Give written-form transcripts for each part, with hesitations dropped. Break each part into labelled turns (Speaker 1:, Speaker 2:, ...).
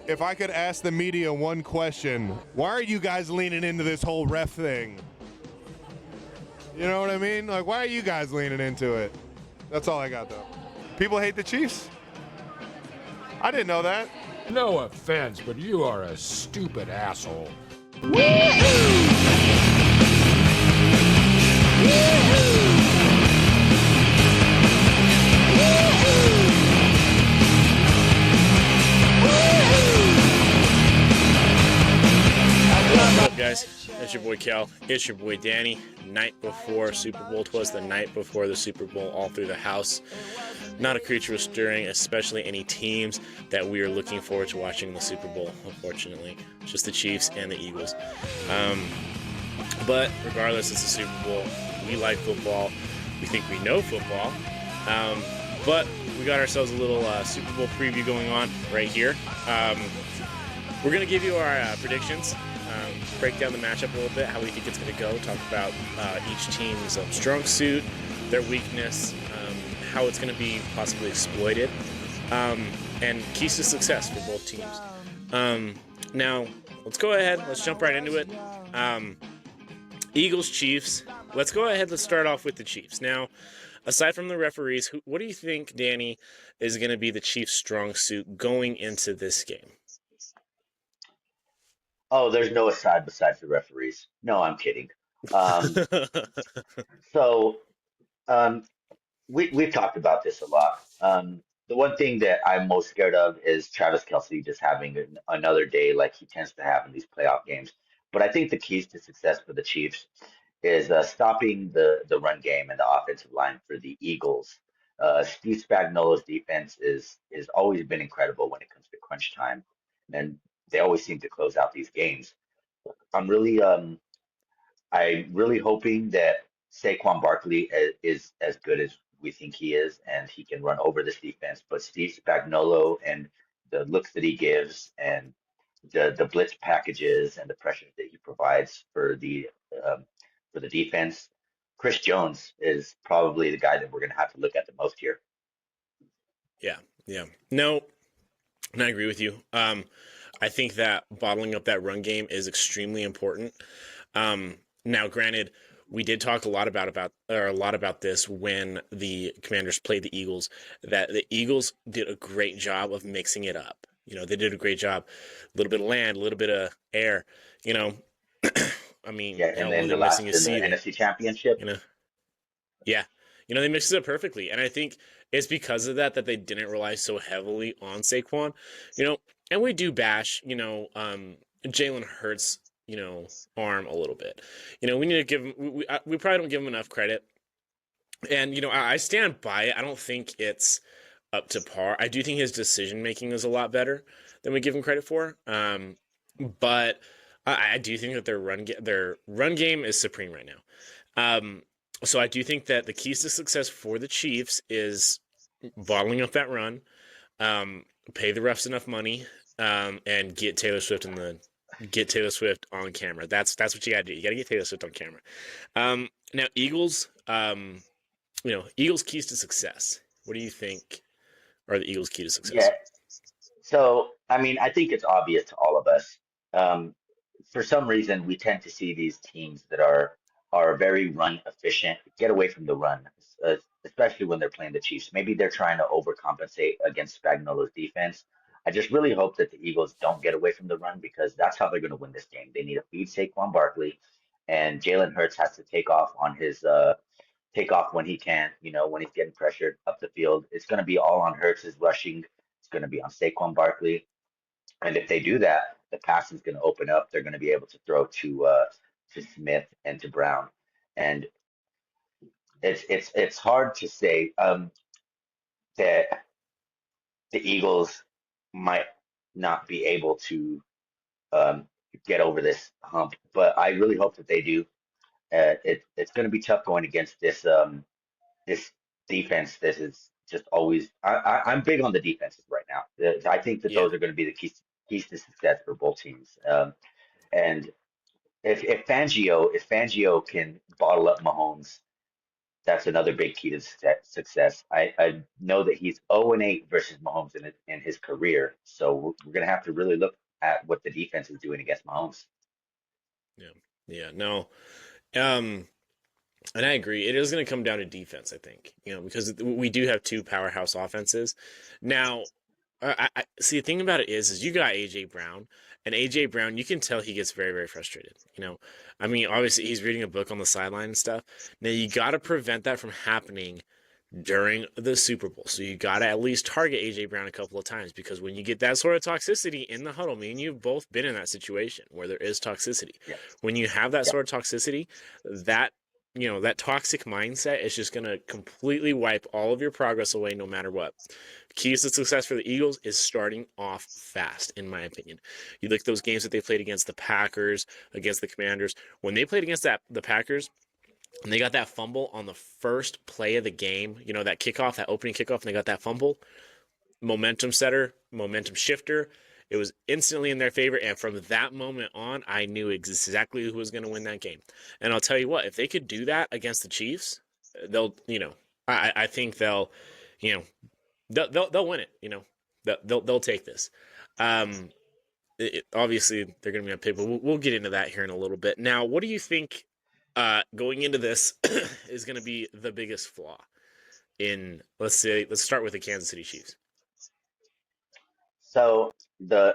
Speaker 1: if I could ask the media one question, why are you guys leaning into this whole ref thing? You know what I mean? Like, why are you guys leaning into it? That's all I got, though. People hate the Chiefs? I didn't know that.
Speaker 2: No offense, but you are a stupid asshole.
Speaker 3: What's up, guys? It's your boy Kell. It's your boy Danny. Night before Super Bowl. Twas the night before the Super Bowl, all through the house. Not a creature was stirring, especially any teams that we are looking forward to watching in the Super Bowl, unfortunately. Just the Chiefs and the Eagles. But regardless, it's the Super Bowl. We like football. We think we know football. But we got ourselves a little Super Bowl preview going on right here. We're going to give you our predictions. Break down the matchup a little bit, how we think it's going to go, talk about each team's strong suit, their weakness, how it's going to be possibly exploited, and keys to success for both teams. Now, let's go ahead. Let's jump right into it. Eagles, Chiefs. Let's go ahead. Let's start off with the Chiefs. Now, aside from the referees, what do you think, Danny, is going to be the Chiefs' strong suit going into this game?
Speaker 4: Oh, there's no aside besides the referees. No, I'm kidding. Um, so um, we've talked about this a lot. The one thing that I'm most scared of is Travis Kelce just having another day like he tends to have in these playoff games. But I think the keys to success for the Chiefs is stopping the run game and the offensive line for the Eagles. Steve Spagnuolo's defense is always been incredible when it comes to crunch time, and they always seem to close out these games. I'm really hoping that Saquon Barkley is as good as we think he is, and he can run over this defense. But Steve Spagnuolo and the looks that he gives, and the blitz packages and the pressure that he provides um, for the defense, Chris Jones is probably the guy that we're going to have to look at the most here.
Speaker 3: Yeah. No, and I agree with you. I think that bottling up that run game is extremely important. Now, granted, we did talk a lot about this when the Commanders played the Eagles. That the Eagles did a great job of mixing it up. You know, they did a great job. A little bit of land, a little bit of air. You know, I mean,
Speaker 4: Yeah, and then
Speaker 3: only missing is
Speaker 4: in the
Speaker 3: seeding.
Speaker 4: NFC Championship.
Speaker 3: You know, yeah. They mixed it up perfectly, and I think it's because of that they didn't rely so heavily on Saquon. And we do bash, Jalen Hurts, arm a little bit. We need to give him. We probably don't give him enough credit, and I stand by it. I don't think it's up to par. I do think his decision making is a lot better than we give him credit for. But I do think that their run game is supreme right now. So I do think that the keys to success for the Chiefs is bottling up that run, pay the refs enough money, and get Taylor Swift on camera. That's what you got to do. You got to get Taylor Swift on camera. Now Eagles, Eagles keys to success. What do you think are the Eagles' key to success?
Speaker 4: Yeah. So, I mean, I think it's obvious to all of us. Um, for some reason, we tend to see these teams that are very run efficient get away from the run, especially when they're playing the Chiefs. Maybe they're trying to overcompensate against Spagnuolo's defense. I just really hope that the Eagles don't get away from the run because that's how they're going to win this game. They need to feed Saquon Barkley, and Jalen Hurts has to take off when he can. When he's getting pressured up the field, it's going to be all on Hurts' rushing. It's going to be on Saquon Barkley. And if they do that, the passing is going to open up. They're going to be able to throw to Smith and to Brown, and it's hard to say that the Eagles might not be able to um, get over this hump, but I really hope that they do. It's going to be tough going against this defense. This is just always. I'm big on the defenses right now. I think that
Speaker 3: Yeah.
Speaker 4: those are going to be the keys to success for both teams. And if Fangio can bottle up Mahomes, That's another big key to success. I know that he's 0-8 versus Mahomes in his career, so we're going to have to really look at what the defense is doing against Mahomes.
Speaker 3: Yeah. Yeah. No. Um, and I agree. It is going to come down to defense, I think, because we do have two powerhouse offenses. Now, I see the thing about it is you got AJ Brown, and AJ Brown, you can tell he gets very, very frustrated. I mean, obviously he's reading a book on the sideline and stuff. Now you got to prevent that from happening during the Super Bowl. So you got to at least target AJ Brown a couple of times, because when you get that sort of toxicity in the huddle, me and you've both been in that situation where there is toxicity.
Speaker 4: Yes.
Speaker 3: When you have that
Speaker 4: Yep.
Speaker 3: sort of toxicity, that that toxic mindset is just going to completely wipe all of your progress away no matter what. Keys to success for the Eagles is starting off fast, in my opinion. You look at those games that they played against the Packers, against the Commanders. When they played against the Packers, and they got that fumble on the first play of the game, that kickoff, that opening kickoff, and they got that fumble, momentum setter, momentum shifter. It was instantly in their favor, and from that moment on, I knew exactly who was going to win that game. And I'll tell you what, if they could do that against the Chiefs, they'll, I think they'll win it. They'll take this. Obviously, they're going to be on pick, but we'll get into that here in a little bit. Now, what do you think going into this is going to be the biggest flaw in, let's start with the Kansas City Chiefs?
Speaker 4: So the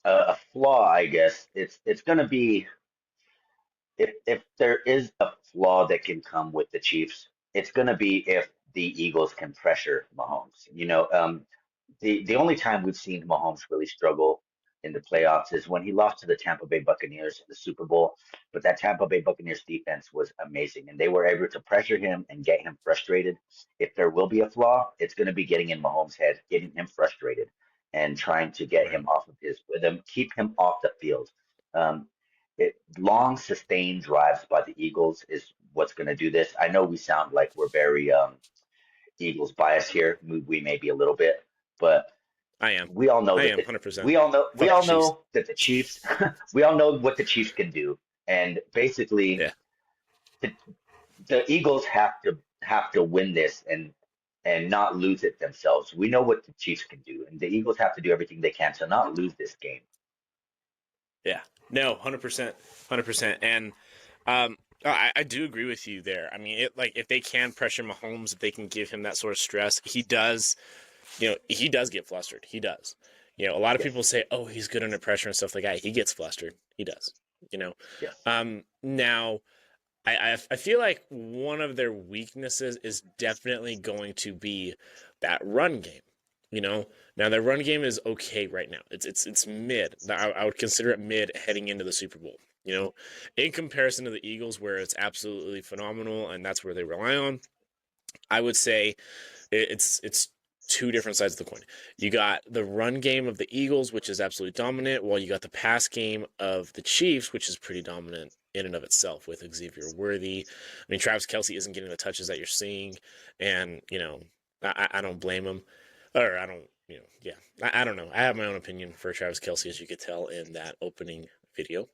Speaker 4: a flaw, I guess, it's going to be, if there is a flaw that can come with the Chiefs, it's going to be if the Eagles can pressure Mahomes. The only time we've seen Mahomes really struggle in the playoffs is when he lost to the Tampa Bay Buccaneers in the Super Bowl. But that Tampa Bay Buccaneers defense was amazing, and they were able to pressure him and get him frustrated. If there will be a flaw, it's going to be getting in Mahomes' head, getting him frustrated, and trying to get
Speaker 3: Right.
Speaker 4: him off of his rhythm, keep him off the field. Um, Long sustained drives by the Eagles is what's going to do this. I know we sound like we're very Eagles biased here. We may be a little bit, but
Speaker 3: I am.
Speaker 4: we all know
Speaker 3: I
Speaker 4: that
Speaker 3: am 100%.
Speaker 4: we all know
Speaker 3: Fuck the Chiefs.
Speaker 4: that the Chiefs we all know what the Chiefs can do, and basically
Speaker 3: Yeah.
Speaker 4: the Eagles have to win this and not lose it themselves. We know what the Chiefs can do, and the Eagles have to do everything they can to not lose this game.
Speaker 3: Yeah. No, 100%. 100%. And I do agree with you there. I mean, if they can pressure Mahomes, if they can give him that sort of stress, he does get flustered. He does. A lot of
Speaker 4: Yes.
Speaker 3: people say, "Oh, he's good under pressure and stuff like that." He gets flustered. He does.
Speaker 4: Yes.
Speaker 3: Now, I feel like one of their weaknesses is definitely going to be that run game. Now their run game is okay right now. It's mid. I would consider it mid heading into the Super Bowl. In comparison to the Eagles, where it's absolutely phenomenal and that's where they rely on. I would say it's two different sides of the coin. You got the run game of the Eagles, which is absolutely dominant, while you got the pass game of the Chiefs, which is pretty dominant in and of itself with Xavier Worthy. I mean, Travis Kelce isn't getting the touches that you're seeing, and I don't blame him, or I don't, yeah, I don't know. I have my own opinion for Travis Kelce, as you could tell in that opening video.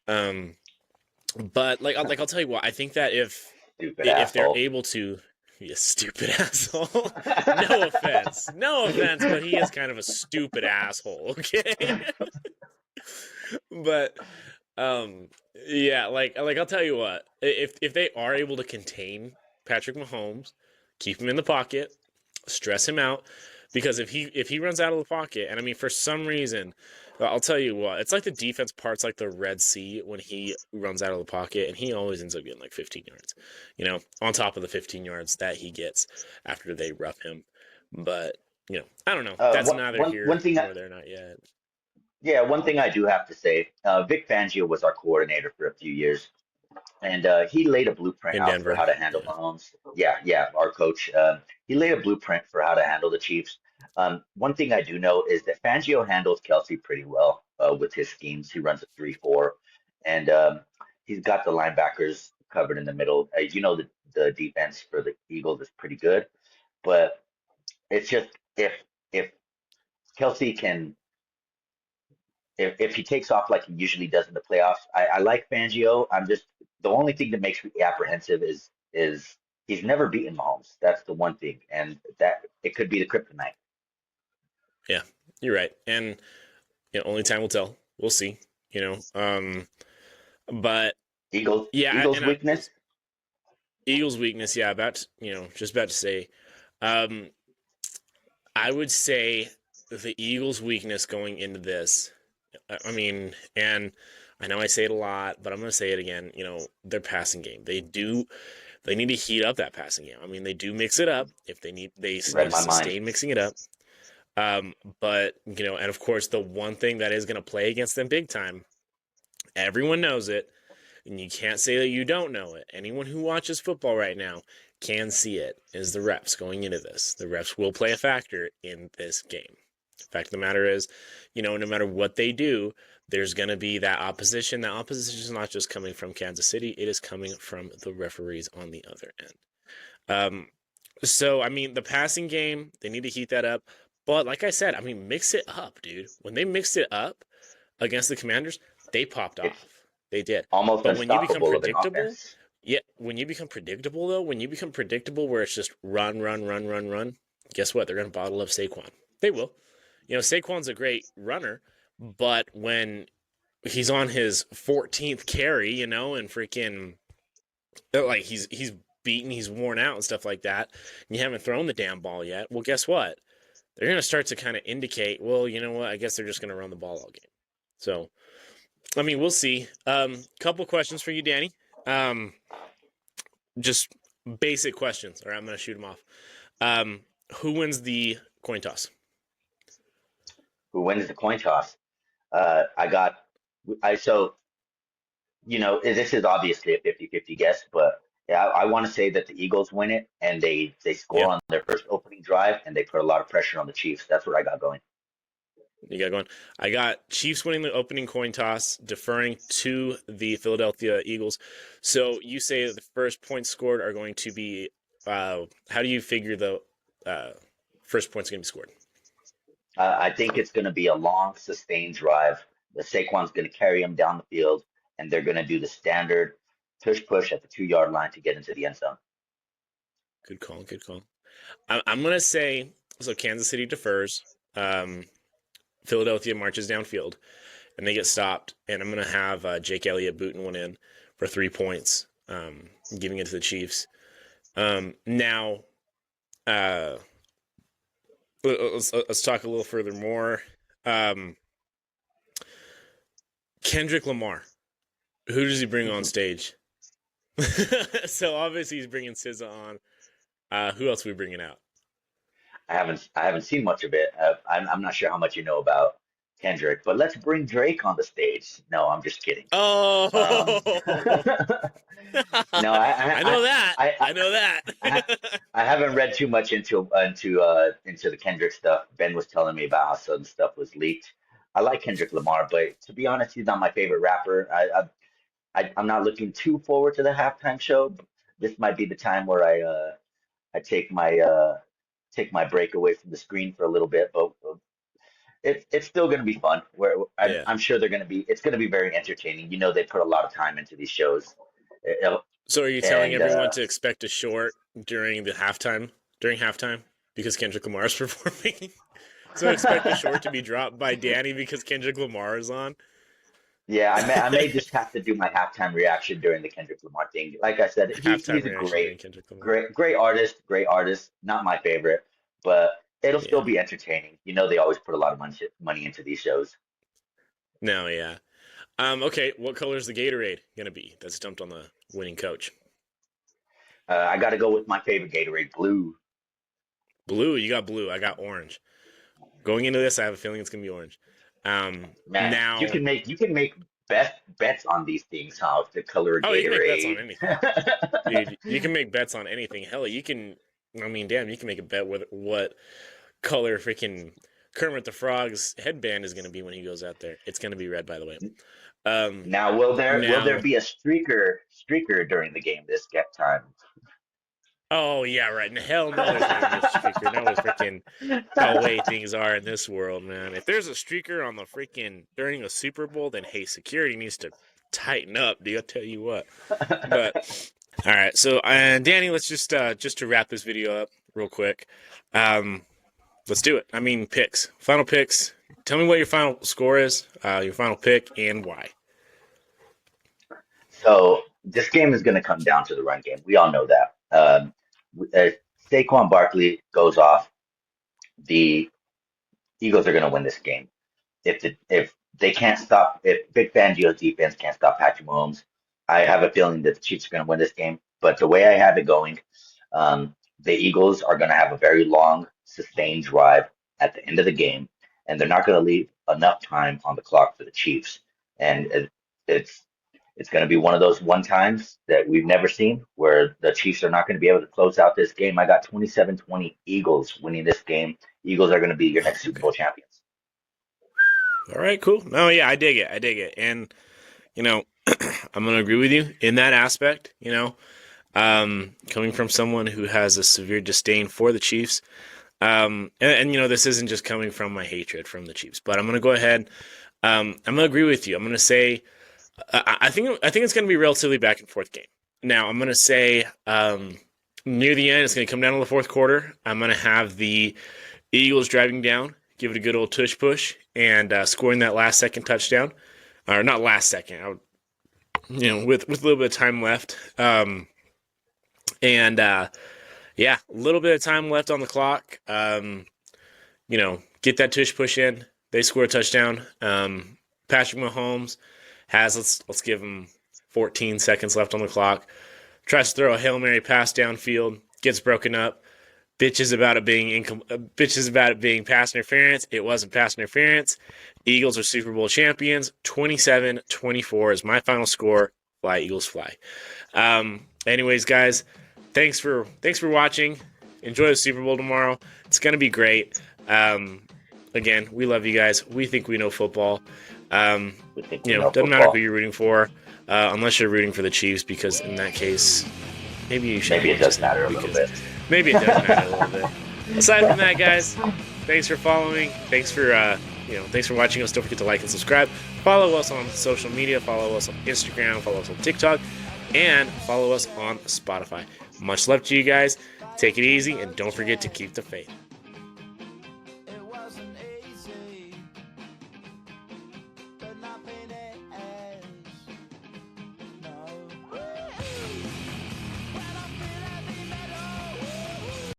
Speaker 3: But I'll tell you what, I think that if
Speaker 4: Stupid
Speaker 3: they're
Speaker 4: asshole.
Speaker 3: able to, you stupid asshole. No offense, but he is kind of a stupid asshole. Okay, but yeah, I'll tell you what, if they are able to contain Patrick Mahomes, keep him in the pocket, stress him out, because if he runs out of the pocket, and I mean for some reason, I'll tell you what, it's like the defense parts like the Red Sea when he runs out of the pocket, and he always ends up getting like 15 yards, on top of the 15 yards that he gets after they rough him. But I don't know. That's neither here
Speaker 4: One thing
Speaker 3: nor there, not yet.
Speaker 4: Yeah, one thing I do have to say, Vic Fangio was our coordinator for a few years, and he laid a blueprint
Speaker 3: In
Speaker 4: out for
Speaker 3: Denver.
Speaker 4: how to handle
Speaker 3: Yeah.
Speaker 4: Mahomes. Yeah, our coach. He laid a blueprint for how to handle the Chiefs. One thing I do know is that Fangio handles Kelsey pretty well with his schemes. He runs a 3-4, and he's got the linebackers covered in the middle. The defense for the Eagles is pretty good, but it's just if Kelsey can if he takes off like he usually does in the playoffs, I like Fangio. I'm just the only thing that makes me apprehensive is He's never beaten Mahomes. That's the one thing, and that it could be the kryptonite.
Speaker 3: Yeah, you're right. And only time will tell. We'll see. But yeah,
Speaker 4: Eagles weakness.
Speaker 3: Eagles weakness. Yeah, just about to say. Um, I would say the Eagles' weakness going into this. I mean, and I know I say it a lot, but I'm going to say it again. Their passing game. They need to heat up that passing game. I mean, they do mix it up if they need. They
Speaker 4: Read my
Speaker 3: sustain
Speaker 4: mind.
Speaker 3: mixing it up. But and of course, the one thing that is going to play against them big time, everyone knows it, and you can't say that you don't know it. Anyone who watches football right now can see it, is the refs going into this. The refs will play a factor in this game. Fact of the matter is, no matter what they do, there's going to be that opposition. That opposition is not just coming from Kansas City. It is coming from the referees on the other end. So, I mean, the passing game, they need to heat that up. But like I said, I mean, mix it up, dude. When they mixed it up against the Commanders, they popped off. They did.
Speaker 4: Almost
Speaker 3: But when you become
Speaker 4: unstoppable of an
Speaker 3: predictable,
Speaker 4: offense.
Speaker 3: yeah, when you become predictable, though, where it's just run, guess what? They're going to bottle up Saquon. They will. Saquon's a great runner, but when he's on his 14th carry, and freaking, like, he's beaten, he's worn out and stuff like that, and you haven't thrown the damn ball yet, well, guess what? They're going to start to kind of indicate, well, you know what? I guess they're just going to run the ball all game. So, I mean, we'll see. Couple questions for you, Danny. Just basic questions, or I'm going to shoot them off. Who wins the coin toss?
Speaker 4: Who wins the coin toss? This is obviously a 50-50 guess, but yeah, I want to say that the Eagles win it, and they score
Speaker 3: Yeah.
Speaker 4: on their first opening drive, and they put a lot of pressure on the Chiefs. That's what I got going.
Speaker 3: You got going. I got Chiefs winning the opening coin toss, deferring to the Philadelphia Eagles. So you say the first points scored are going to be, how do you figure the first point's going to be scored?
Speaker 4: I think it's going to be a long, sustained drive. The Saquon's going to carry them down the field, and they're going to do the standard push at the 2-yard line to get into the end zone.
Speaker 3: Good call. I'm going to say, so Kansas City defers. Philadelphia marches downfield, and they get stopped. And I'm going to have Jake Elliott booting one in for 3 points, giving it to the Chiefs. Now, let's talk a little further more. Kendrick Lamar, who does he bring on stage? So obviously he's bringing SZA on. Who else are we bringing out?
Speaker 4: I haven't seen much of it. I'm not sure how much you know about Kendrick, but let's bring Drake on the stage. No, I'm just kidding.
Speaker 3: Oh,
Speaker 4: no,
Speaker 3: I know that. I know that.
Speaker 4: I haven't read too much into the Kendrick stuff. Ben was telling me about how some stuff was leaked. I like Kendrick Lamar, but to be honest, he's not my favorite rapper. I'm not looking too forward to the halftime show. This might be the time where I take my break away from the screen for a little bit, but it's still going to be fun. I'm sure it's going to be very entertaining. They put a lot of time into these shows.
Speaker 3: So are you telling everyone to expect a short during halftime because Kendrick Lamar is performing? So expect the short to be dropped by Danny because Kendrick Lamar is on?
Speaker 4: Yeah, I may just have to do my halftime reaction during the Kendrick Lamar thing. Like I said, he's a great artist. Not my favorite, but it'll still be entertaining. They always put a lot of money into these shows.
Speaker 3: No, yeah. Okay, what color is the Gatorade gonna be that's dumped on the winning coach?
Speaker 4: I got to go with my favorite Gatorade, blue.
Speaker 3: Blue, you got blue. I got orange. Going into this, I have a feeling it's gonna be orange.
Speaker 4: Man,
Speaker 3: now
Speaker 4: you can make bets on these things, how the color of Gatorade.
Speaker 3: You can make bets on anything. Dude, you can make bets on anything. Hell, you can make a bet with what color freaking Kermit the Frog's headband is going to be when he goes out there. It's going to be red, by the way.
Speaker 4: Now, will there be a streaker during the game this time?
Speaker 3: Oh, yeah, right. And hell no, there's not going to be a streaker. No, it's freaking how way things are in this world, man. If there's a streaker on the freaking during a Super Bowl, then hey, security needs to tighten up, dude. I'll tell you what. But All right, so Danny, let's just to wrap this video up real quick. Let's do it. I mean, picks, final picks. Tell me what your final score is, your final pick, and why.
Speaker 4: So this game is going to come down to the run game. We all know that. Saquon Barkley goes off, the Eagles are going to win this game. If they can't stop, if Vic Fangio's defense can't stop Patrick Mahomes, I have a feeling that the Chiefs are going to win this game. But the way I have it going, the Eagles are going to have a very long, sustained drive at the end of the game, and they're not going to leave enough time on the clock for the Chiefs. And it's it's going to be one of those one times that we've never seen where the Chiefs are not going to be able to close out this game. I got 27-20 Eagles winning this game. Eagles are going to be your next Super Bowl champions.
Speaker 3: All right, cool. No, yeah, I dig it. And, you know, I'm going to agree with you in that aspect, you know, coming from someone who has a severe disdain for the Chiefs. And, you know, this isn't just coming from my hatred from the Chiefs, but I'm going to go ahead. I'm going to agree with you. I'm going to say, I think it's going to be a relatively back and forth game. Now, I'm going to say near the end, it's going to come down to the fourth quarter. I'm going to have the Eagles driving down, give it a good old tush push, and scoring that last second touchdown. Or not last second, with a little bit of time left. Yeah, a little bit of time left on the clock. Get that tush push in. They score a touchdown. Patrick Mahomes has, let's give him 14 seconds left on the clock. Tries to throw a Hail Mary pass downfield, gets broken up. Bitches about it being pass interference. It wasn't pass interference. Eagles are Super Bowl champions. 27-24 is my final score. Fly, Eagles, fly. Anyways, guys, thanks for watching. Enjoy the Super Bowl tomorrow. It's gonna be great. Again, we love you guys. We think we know football. Doesn't matter who you're rooting for, unless you're rooting for the Chiefs, because in that case, maybe you should.
Speaker 4: Maybe it does matter a little bit.
Speaker 3: Maybe it does matter a little bit. Aside from that, guys, thanks for following. Thanks for watching us. Don't forget to like and subscribe. Follow us on social media. Follow us on Instagram. Follow us on TikTok, and follow us on Spotify. Much love to you guys. Take it easy, and don't forget to keep the faith.